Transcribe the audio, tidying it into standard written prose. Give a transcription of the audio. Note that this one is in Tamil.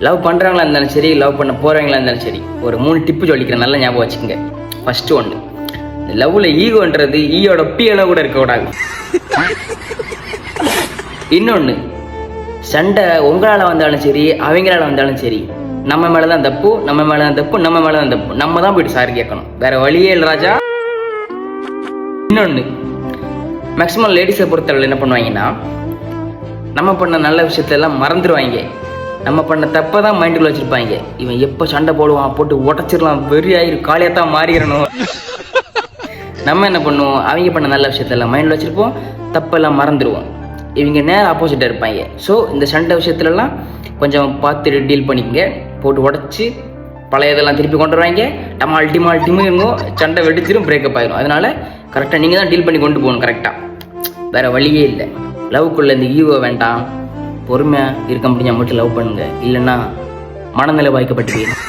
லவ் பண்ணுறவங்களா இருந்தாலும் சரி, லவ் பண்ண போகிறவங்களா இருந்தாலும் சரி, ஒரு 3 டிப்பு சொல்லிக்கிறேன், நல்லா ஞாபகம் வச்சுக்கோங்க. ஃபஸ்ட்டு ஒன்று, இந்த லவ்வில் ஈகோன்றது ஈயோட அளவு கூட இருக்கக்கூடாது. இன்னொன்று, சண்டை உங்களால் வந்தாலும் சரி, அவங்களால வந்தாலும் சரி, நம்ம மேலே தான் தப்பு, நம்ம மேலே தான் தப்பு, நம்ம மேலே தான் தப்பு, நம்ம தான் போயிட்டு சாரி கேட்கணும், வேற வழியே இல்லை ராஜா. இன்னொன்று, மேக்ஸிமம் லேடிஸை பொறுத்தவரை என்ன பண்ணுவாங்கன்னா, நம்ம பண்ண நல்ல விஷயத்தெல்லாம் மறந்துடுவாங்க, நம்ம பண்ண தப்பை தான் மைண்டுக்குள்ள வச்சுருப்பாங்க. இவன் எப்போ சண்டை போடுவான், போட்டு உடச்சிடலாம், வெறி ஆயிரு, காலியாத்தான் மாறிடணும். நம்ம என்ன பண்ணுவோம், அவங்க பண்ண நல்ல விஷயத்தெல்லாம் மைண்டில் வச்சுருப்போம், தப்பெல்லாம் மறந்துடுவோம். இவங்க நேரம் ஆப்போசிட்டாக இருப்பாங்க. ஸோ இந்த சண்டை விஷயத்துலலாம் கொஞ்சம் பார்த்து டீல் பண்ணிக்கங்க. போட்டு உடச்சி பழைய இதெல்லாம் திருப்பி கொண்டு வருவாங்க, டிமால் இருங்கோ, சண்டை வெடிச்சிடும், பிரேக்கப் ஆயிடும். அதனால் கரெக்டாக நீங்கள் தான் டீல் பண்ணி கொண்டு போகணும் கரெக்டாக, வேறு வழியே இல்லை. லவ்க்குள்ளே இந்த ஈகோ வேண்டாம், பொறுமையாக இருக்க முடிஞ்சால் மட்டும் லவ் பண்ணுங்கள், இல்லைன்னா மனநிலை பாதிக்கப்பட்டு போயிடும்.